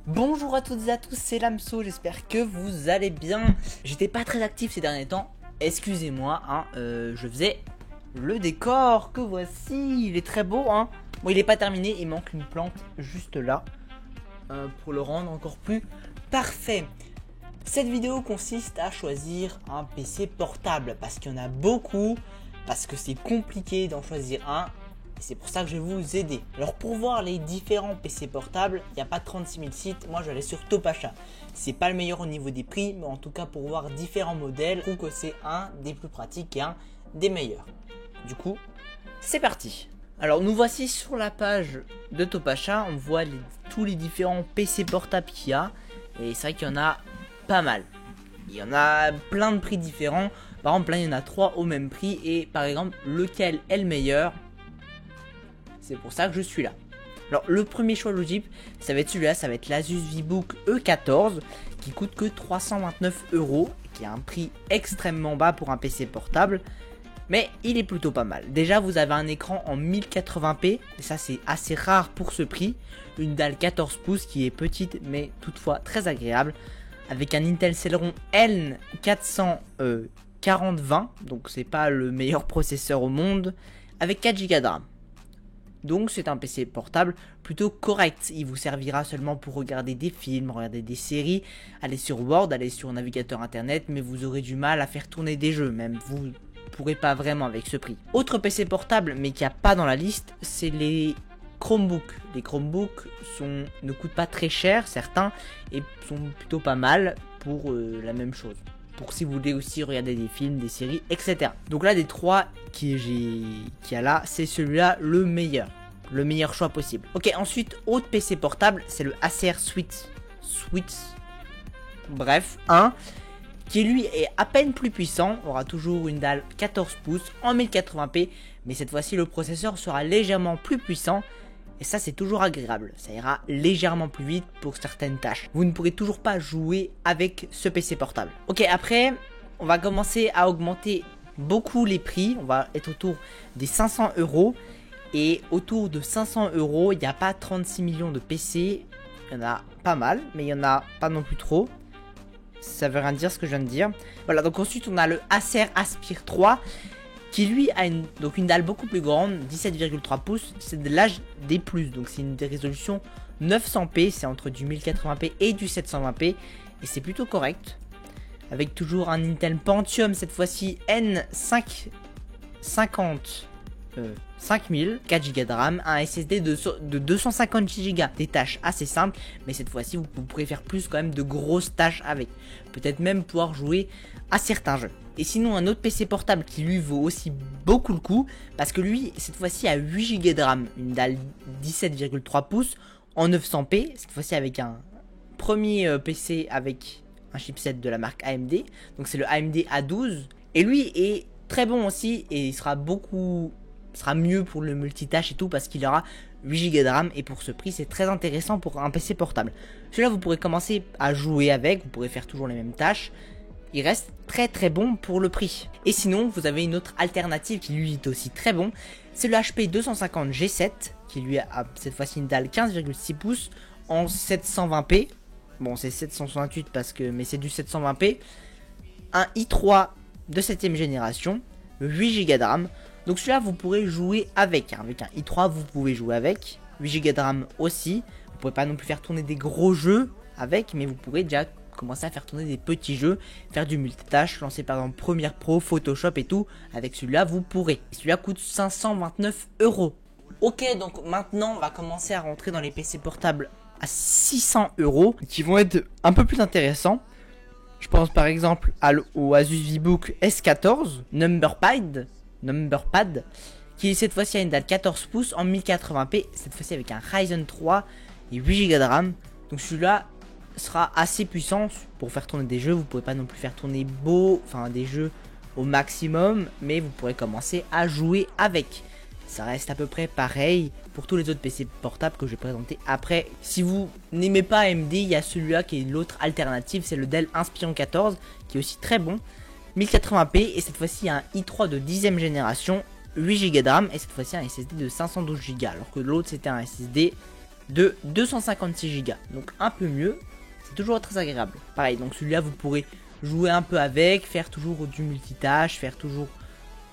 Bonjour à toutes et à tous, c'est Lamso, j'espère que vous allez bien. J'étais pas très actif ces derniers temps, excusez-moi, je faisais le décor que voici, il est très beau, hein. Bon, il est pas terminé, il manque une plante juste là, pour le rendre encore plus parfait. Cette vidéo consiste à choisir un PC portable, parce qu'il y en a beaucoup, parce que c'est compliqué d'en choisir un. C'est pour ça que je vais vous aider. Alors pour voir les différents PC portables, il n'y a pas 36 000 sites. Moi je vais aller sur Topachat. C'est pas le meilleur au niveau des prix, mais en tout cas pour voir différents modèles, je trouve que c'est un des plus pratiques et un des meilleurs. Du coup, c'est parti. Alors nous voici sur la page de Topachat. On voit tous les différents PC portables qu'il y a. Et c'est vrai qu'il y en a pas mal. Il y en a plein de prix différents. Par exemple là il y en a 3 au même prix. Et par exemple lequel est le meilleur? C'est pour ça que je suis là. Alors le premier choix logique, ça va être celui-là, ça va être l'Asus ViBook E14 qui coûte que 329 €, qui a un prix extrêmement bas pour un PC portable, mais il est plutôt pas mal. Déjà vous avez un écran en 1080p, et ça c'est assez rare pour ce prix, une dalle 14 pouces qui est petite mais toutefois très agréable, avec un Intel Celeron N44020, donc c'est pas le meilleur processeur au monde, avec 4 Go de RAM. Donc c'est un PC portable plutôt correct, il vous servira seulement pour regarder des films, regarder des séries, aller sur Word, aller sur un navigateur internet, mais vous aurez du mal à faire tourner des jeux, même vous ne pourrez pas vraiment avec ce prix. Autre PC portable mais qui n'y a pas dans la liste, c'est les Chromebooks. Les Chromebooks ne coûtent pas très cher, certains, et sont plutôt pas mal pour la même chose. Pour si vous voulez aussi regarder des films, des séries, etc. Donc là, des trois qu'il y a là, c'est celui-là le meilleur choix possible. Ok, ensuite, autre PC portable, c'est le Acer Sweets, bref, 1, qui lui est à peine plus puissant, aura toujours une dalle 14 pouces en 1080p, mais cette fois-ci le processeur sera légèrement plus puissant. Et ça c'est toujours agréable, ça ira légèrement plus vite pour certaines tâches. Vous ne pourrez toujours pas jouer avec ce PC portable. Ok, après on va commencer à augmenter beaucoup les prix. On va être autour des 500 €. Et autour de 500 €, il n'y a pas 36 millions de PC. Il y en a pas mal, mais il n'y en a pas non plus trop. Ça veut rien dire ce que je viens de dire. Voilà, donc ensuite on a le Acer Aspire 3. Qui lui a une dalle beaucoup plus grande, 17,3 pouces, c'est de l'HD+, donc c'est une résolution 900p, c'est entre du 1080p et du 720p, et c'est plutôt correct, avec toujours un Intel Pentium, cette fois-ci N50 5000, 4 Go de RAM, un SSD de 256 Go, des tâches assez simples, mais cette fois-ci vous pourrez faire plus quand même de grosses tâches avec, peut-être même pouvoir jouer à certains jeux. Et sinon un autre PC portable qui lui vaut aussi beaucoup le coup, parce que lui cette fois-ci a 8 Go de RAM, une dalle 17,3 pouces en 900p, cette fois-ci avec un premier PC avec un chipset de la marque AMD, donc c'est le AMD A12, et lui est très bon aussi, et il sera mieux pour le multitâche et tout, parce qu'il aura 8 Go de RAM, et pour ce prix c'est très intéressant pour un PC portable. Celui-là vous pourrez commencer à jouer avec, vous pourrez faire toujours les mêmes tâches. Il reste très bon pour le prix. Et sinon vous avez une autre alternative qui lui est aussi très bon, c'est le HP 250 G7 qui lui a cette fois-ci une dalle 15,6 pouces en 720p. Bon c'est 768 mais c'est du 720p. Un i3 de 7ème génération, 8 Go de RAM. Donc celui-là vous pourrez jouer avec un i3 vous pouvez jouer avec, 8 Go de RAM aussi. Vous pourrez pas non plus faire tourner des gros jeux avec, mais vous pourrez déjà commencer à faire tourner des petits jeux, faire du multitâche, lancer par exemple Premiere Pro, Photoshop et tout. Avec celui-là vous pourrez. Et celui-là coûte 529 €. Ok, donc maintenant on va commencer à rentrer dans les PC portables à 600 € qui vont être un peu plus intéressants. Je pense par exemple au Asus ViBook S14 Numberpad, qui cette fois-ci a une dalle 14 pouces en 1080p, cette fois-ci avec un Ryzen 3 et 8 Go de RAM. Donc celui-là sera assez puissant pour faire tourner des jeux. Vous pourrez pas non plus faire tourner des jeux au maximum, mais vous pourrez commencer à jouer avec. Ça reste à peu près pareil pour tous les autres PC portables que je vais présenter après. Si vous n'aimez pas AMD, il y a celui-là qui est l'autre alternative, c'est le Dell Inspiron 14 qui est aussi très bon, 1080p, et cette fois-ci un i3 de 10ème génération, 8 Go de RAM, et cette fois-ci un SSD de 512 Go, alors que l'autre c'était un SSD de 256 Go. Donc un peu mieux, c'est toujours très agréable. Pareil, donc celui-là vous pourrez jouer un peu avec, faire toujours du multitâche, faire toujours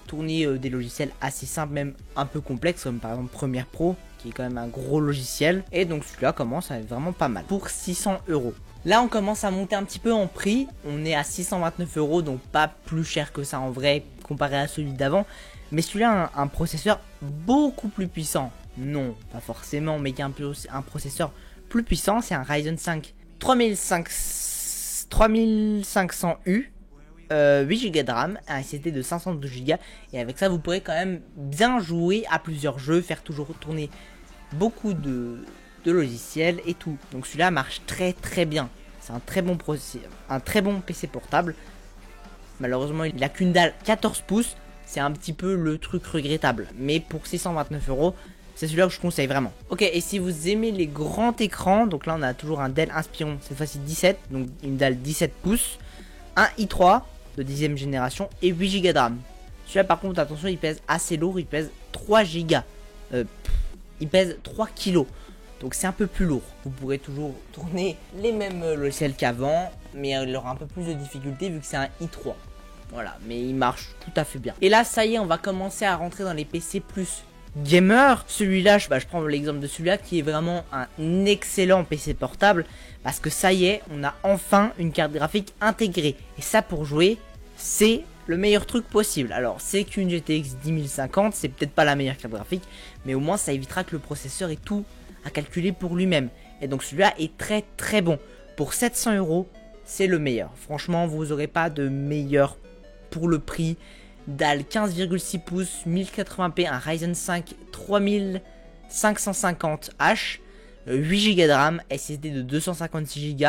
tourner des logiciels assez simples, même un peu complexes, comme par exemple Premiere Pro, qui est quand même un gros logiciel. Et donc celui-là commence à être vraiment pas mal, pour 600 €. Là on commence à monter un petit peu en prix, on est à 629 €, donc pas plus cher que ça en vrai, comparé à celui d'avant. Mais celui-là a un processeur beaucoup plus puissant. Non, pas forcément, mais il y a un processeur plus puissant, c'est un Ryzen 5 3500U, 8 Go de RAM, un SSD de 512 Go, et avec ça vous pourrez quand même bien jouer à plusieurs jeux, faire toujours tourner beaucoup de logiciels et tout. Donc celui-là marche très bien, c'est un très bon PC portable. Malheureusement il n'a qu'une dalle 14 pouces, c'est un petit peu le truc regrettable, mais pour 629 €, c'est celui-là que je conseille vraiment. Ok, et si vous aimez les grands écrans, donc là on a toujours un Dell Inspiron, cette fois-ci 17, donc une dalle 17 pouces, un i3 de 10e génération et 8 Go de RAM. Celui-là par contre, attention, il pèse assez lourd, il pèse 3 Go. Il pèse 3 kg. Donc c'est un peu plus lourd. Vous pourrez toujours tourner les mêmes logiciels qu'avant, mais il aura un peu plus de difficulté vu que c'est un i3. Voilà, mais il marche tout à fait bien. Et là, ça y est, on va commencer à rentrer dans les PC plus gamer. Celui-là, je prends l'exemple de celui-là qui est vraiment un excellent PC portable. Parce que ça y est, on a enfin une carte graphique intégrée. Et ça, pour jouer, c'est le meilleur truc possible. Alors, c'est qu'une GTX 1050, c'est peut-être pas la meilleure carte graphique, mais au moins ça évitera que le processeur ait tout à calculer pour lui-même. Et donc celui-là est très bon. Pour 700 €, c'est le meilleur. Franchement, vous n'aurez pas de meilleur pour le prix. Dalle 15,6 pouces, 1080p, un Ryzen 5 3550H, 8 Go de RAM, SSD de 256 Go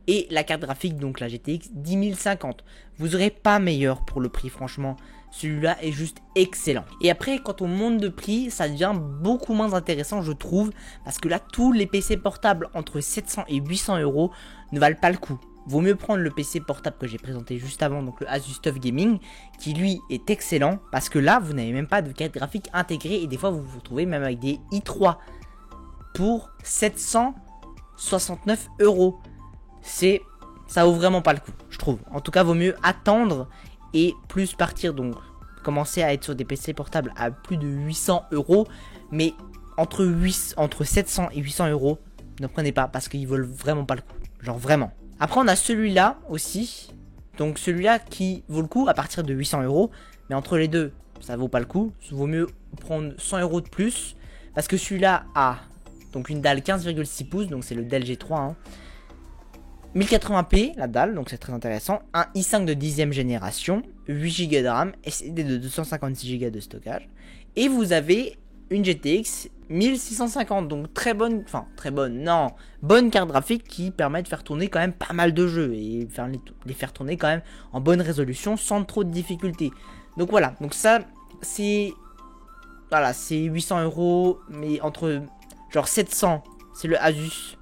et la carte graphique, donc la GTX 1050. Vous n'aurez pas meilleur pour le prix, franchement. Celui-là est juste excellent. Et après, quand on monte de prix, ça devient beaucoup moins intéressant, je trouve, parce que là, tous les PC portables entre 700 et 800 € ne valent pas le coup. Vaut mieux prendre le PC portable que j'ai présenté juste avant, donc le Asus TUF Gaming, qui lui est excellent, parce que là, vous n'avez même pas de carte graphique intégrée, et des fois, vous vous retrouvez même avec des i3 pour 769 €. Ça vaut vraiment pas le coup, je trouve. En tout cas, vaut mieux attendre et plus partir, donc commencer à être sur des PC portables à plus de 800 €, mais entre 700 et 800 €, ne prenez pas, parce qu'ils valent vraiment pas le coup, genre vraiment. Après on a celui-là aussi, donc celui-là qui vaut le coup à partir de 800 €, mais entre les deux ça vaut pas le coup, il vaut mieux prendre 100 € de plus, parce que celui-là a donc une dalle 15,6 pouces, donc c'est le Dell G3, hein. 1080p la dalle, donc c'est très intéressant, un i5 de 10e génération, 8 Go de RAM, SSD de 256 Go de stockage, et vous avez une GTX 1650, donc bonne carte graphique qui permet de faire tourner quand même pas mal de jeux et les faire tourner quand même en bonne résolution sans trop de difficultés. Donc voilà, donc ça c'est 800 €, mais entre genre 700 c'est le Asus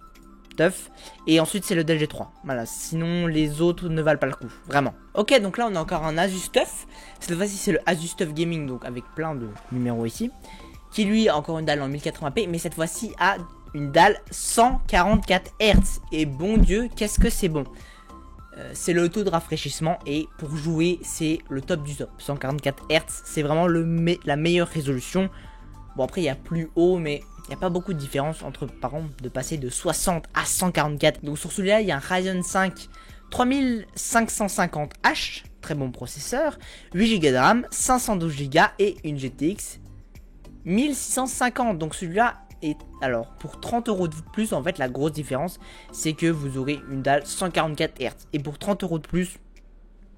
TUF et ensuite c'est le Dell G3. Voilà, sinon les autres ne valent pas le coup, vraiment. Ok, donc là on a encore un Asus TUF, cette fois-ci c'est le Asus TUF Gaming, donc avec plein de numéros ici, qui lui a encore une dalle en 1080p, mais cette fois-ci a une dalle 144 Hz. Et bon Dieu, qu'est-ce que c'est bon. C'est le taux de rafraîchissement, et pour jouer, c'est le top du top. 144 Hz, c'est vraiment la meilleure résolution. Bon, après, il y a plus haut, mais il n'y a pas beaucoup de différence entre, par exemple, de passer de 60 à 144. Donc sur celui-là, il y a un Ryzen 5 3550H, très bon processeur, 8 Go de RAM, 512 Go et une GTX 1650. Donc celui-là est, alors pour 30 € de plus, en fait la grosse différence c'est que vous aurez une dalle 144 Hz, et pour 30 € de plus,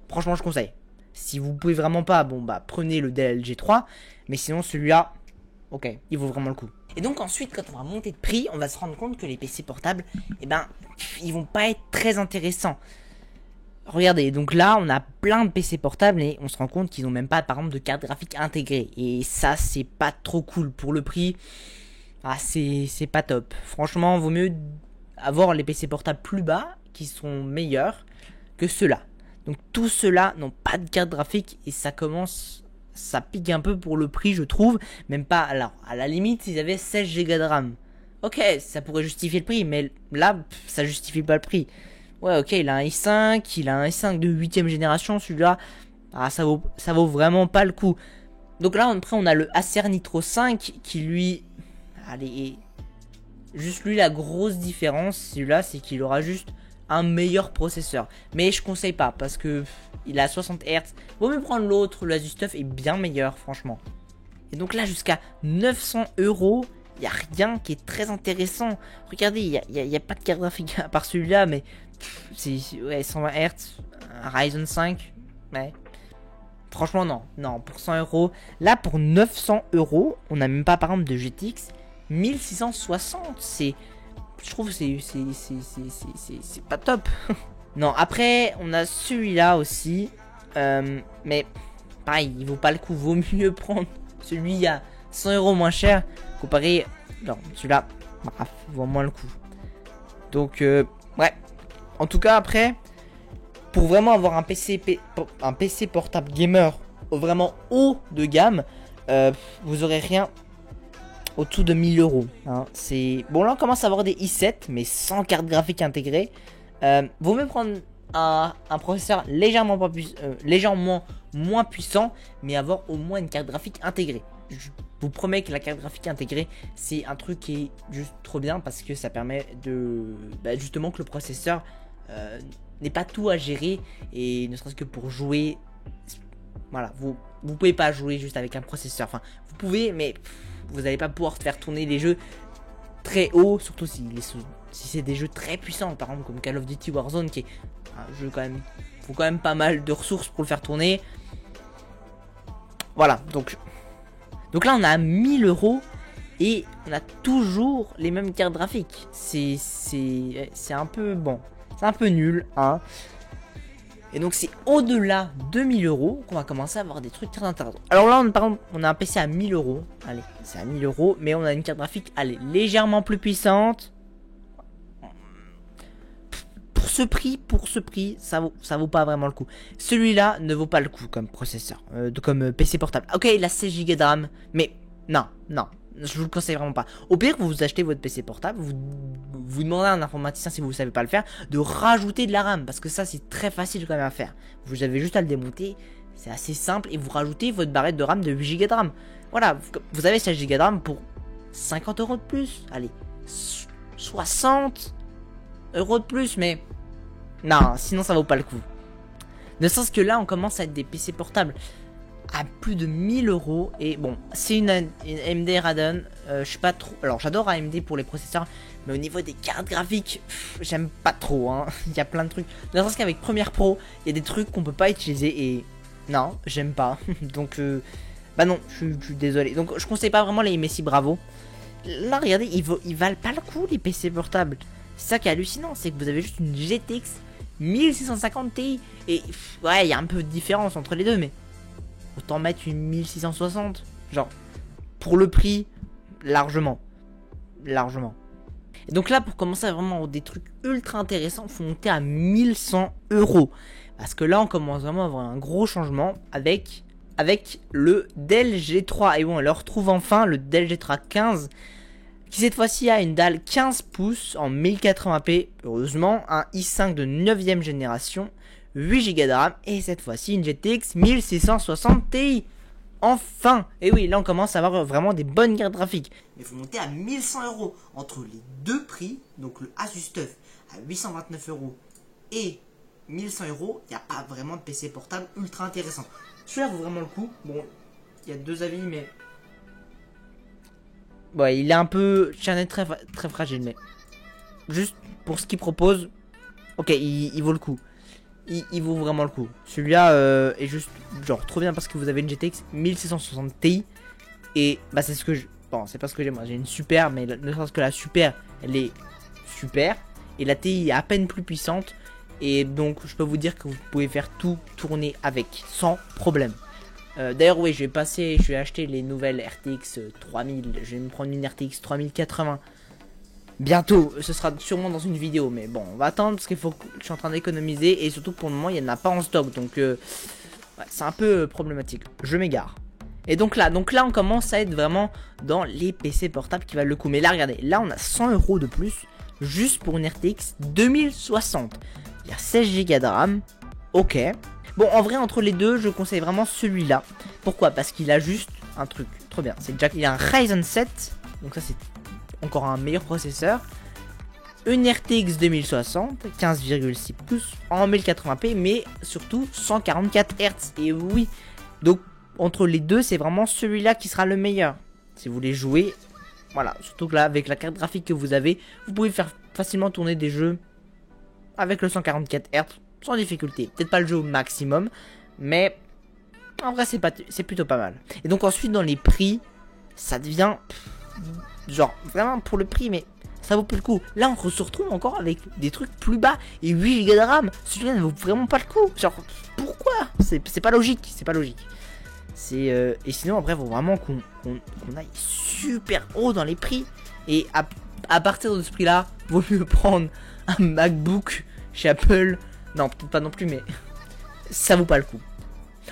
franchement je conseille. Si vous pouvez vraiment pas, bon bah prenez le Dell G3, mais sinon celui-là, ok, il vaut vraiment le coup. Et donc ensuite, quand on va monter de prix, on va se rendre compte que les PC portables, eh ben ils vont pas être très intéressants. Regardez, donc là on a plein de PC portables et on se rend compte qu'ils n'ont même pas par exemple de carte graphique intégrée. Et ça c'est pas trop cool pour le prix. C'est pas top. Franchement, vaut mieux avoir les PC portables plus bas qui sont meilleurs que ceux-là. Donc tous ceux-là n'ont pas de carte graphique et ça pique un peu pour le prix, je trouve. Même pas, alors à la limite s'ils avaient 16 Go de RAM. Ok, ça pourrait justifier le prix, mais là, ça justifie pas le prix. Ouais, ok, il a un i5, il a un i5 de 8ème génération, celui-là, ah, ça vaut vraiment pas le coup. Donc là, après, on a le Acer Nitro 5 qui lui, allez, juste lui, la grosse différence, celui-là, c'est qu'il aura juste un meilleur processeur. Mais je conseille pas parce que il a 60 Hz. Vaut mieux prendre l'autre, le Asus TUF est bien meilleur, franchement. Et donc là, jusqu'à 900 euros, il n'y a rien qui est très intéressant. Regardez, il y a pas de carte graphique à part celui-là, mais c'est ouais, 120 Hz, un Ryzen 5. Ouais. Franchement, non. Non, pour 100 euros. Là, pour 900 euros, on n'a même pas, par exemple, de GTX 1660. Je trouve que c'est pas top. Non, après, on a celui-là aussi. Mais pareil, il vaut pas le coup. Vaut mieux prendre celui à 100 euros moins cher comparé. Non, celui-là, bref, vaut moins le coup. Donc, ouais. En tout cas, après, pour vraiment avoir un PC portable gamer vraiment haut de gamme, vous aurez rien au-dessous de 1000 euros. Hein. Bon, là, on commence à avoir des i7, mais sans carte graphique intégrée. Vaut mieux prendre un processeur légèrement moins puissant, mais avoir au moins une carte graphique intégrée. Je vous promets que la carte graphique intégrée, c'est un truc qui est juste trop bien parce que ça permet de justement que le processeur n'est pas tout à gérer, et ne serait-ce que pour jouer, voilà, vous pouvez pas jouer juste avec un processeur. Enfin, vous pouvez, mais vous n'allez pas pouvoir faire tourner les jeux très haut, surtout si c'est des jeux très puissants, par exemple comme Call of Duty Warzone, qui est un jeu quand même, faut quand même pas mal de ressources pour le faire tourner. Voilà, donc là on a 1000 euros et on a toujours les mêmes cartes graphiques. C'est un peu bon, c'est un peu nul, hein. Et donc c'est au-delà de 1000 euros qu'on va commencer à avoir des trucs très intéressants. Alors là, par exemple, on a un PC à 1000 euros. Allez, c'est à 1000 euros, mais on a une carte graphique, allez, légèrement plus puissante. Pour ce prix, ça vaut pas vraiment le coup. Celui-là ne vaut pas le coup comme processeur, comme PC portable. Ok, il a 16 Go de RAM, mais non, je vous le conseille vraiment pas. Au pire, vous achetez votre PC portable, vous demandez à un informaticien, si vous ne savez pas le faire, de rajouter de la RAM, parce que ça c'est très facile quand même à faire. Vous avez juste à le démonter, c'est assez simple, et vous rajoutez votre barrette de RAM de 8 Go de RAM. Voilà, vous avez 16 Go de RAM pour 50 euros de plus. Allez, 60 euros de plus, mais non, sinon ça vaut pas le coup. Ne serait-ce que là, on commence à être des PC portables à plus de 1000 euros. Et bon, c'est une AMD Radeon. Je suis pas trop. Alors, j'adore AMD pour les processeurs, mais au niveau des cartes graphiques, j'aime pas trop. Hein. Il y a plein de trucs. Ne serait-ce qu'avec Premiere Pro, il y a des trucs qu'on peut pas utiliser. Et non, j'aime pas. Donc, bah non, je suis désolé. Donc, je conseille pas vraiment les Messi Bravo. Là, regardez, ils valent pas le coup, les PC portables. C'est ça qui est hallucinant, c'est que vous avez juste une GTX 1650 Ti. Et ouais, il y a un peu de différence entre les deux, mais autant mettre une 1660. Genre, pour le prix, largement. Et donc là, pour commencer à vraiment avoir des trucs ultra intéressants, il faut monter à 1100 euros. Parce que là, on commence vraiment à avoir un gros changement avec le Dell G3. Et bon, on le retrouve enfin, le Dell G3 15. Qui cette fois-ci a une dalle 15 pouces en 1080p, heureusement, un i5 de 9ème génération, 8 Go de RAM, et cette fois-ci une GTX 1660 Ti. Enfin. Et oui, là on commence à avoir vraiment des bonnes cartes graphiques. Mais il faut monter à 1100 euros entre les deux prix, donc le Asus TUF à 829 euros et 1100 euros, il n'y a pas vraiment de PC portable ultra intéressant. Celui-là vaut vraiment le coup. Bon, il y a deux avis, mais ouais, il est un peu très fragile, mais juste pour ce qu'il propose, ok, il vaut le coup. Il vaut vraiment le coup. Celui-là est juste genre trop bien parce que vous avez une GTX 1660 Ti. Et bah c'est ce que je... Bon, c'est pas ce que j'ai moi. J'ai une super, mais ne serait-ce que la super, elle est super. Et la Ti est à peine plus puissante. Et donc je peux vous dire que vous pouvez faire tout tourner avec sans problème. D'ailleurs oui, je vais acheter les nouvelles RTX 3000. Je vais me prendre une RTX 3080 bientôt. Ce sera sûrement dans une vidéo, mais bon, on va attendre parce qu'il faut que je suis en train d'économiser. Et surtout pour le moment il n'y en a pas en stock, donc ouais, c'est un peu problématique. Je m'égare. Et donc là, on commence à être vraiment dans les PC portables qui valent le coup. Mais là, regardez, là, on a 100 € de plus juste pour une RTX 2060. Il y a 16 Go de RAM. Ok. Bon, en vrai, entre les deux, je conseille vraiment celui-là. Pourquoi? Parce qu'il a juste un truc trop bien. C'est déjà qu'il a un Ryzen 7. Donc ça, c'est encore un meilleur processeur. Une RTX 2060, 15,6 pouces en 1080p, mais surtout 144 Hz. Et oui, donc entre les deux, c'est vraiment celui-là qui sera le meilleur. Si vous voulez jouer, voilà, surtout que là, avec la carte graphique que vous avez, vous pouvez faire facilement tourner des jeux avec le 144 Hz sans difficulté. Peut-être pas le jeu au maximum, mais en vrai, c'est plutôt pas mal. Et donc ensuite, dans les prix, ça devient genre vraiment pour le prix, mais ça vaut plus le coup. Là, on se retrouve encore avec des trucs plus bas et 8 Go de RAM. Celui-là ne vaut vraiment pas le coup. Genre, pourquoi? C'est pas logique. C'est pas logique. Et sinon, après, il faut vraiment qu'on aille super haut dans les prix. Et à partir de ce prix-là, vaut mieux prendre un MacBook chez Apple. Non, peut-être pas non plus, mais ça vaut pas le coup.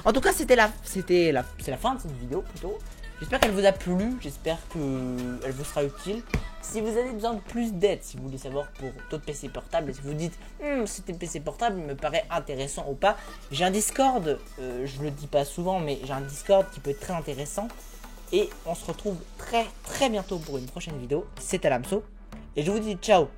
En tout cas, c'est la fin de cette vidéo plutôt. J'espère qu'elle vous a plu, j'espère qu'elle vous sera utile. Si vous avez besoin de plus d'aide, si vous voulez savoir pour d'autres PC portables, si vous dites c'était PC portable me paraît intéressant ou pas, j'ai un Discord, je le dis pas souvent, mais j'ai un Discord qui peut être très intéressant. Et on se retrouve très bientôt pour une prochaine vidéo. C'était Lamso et je vous dis ciao.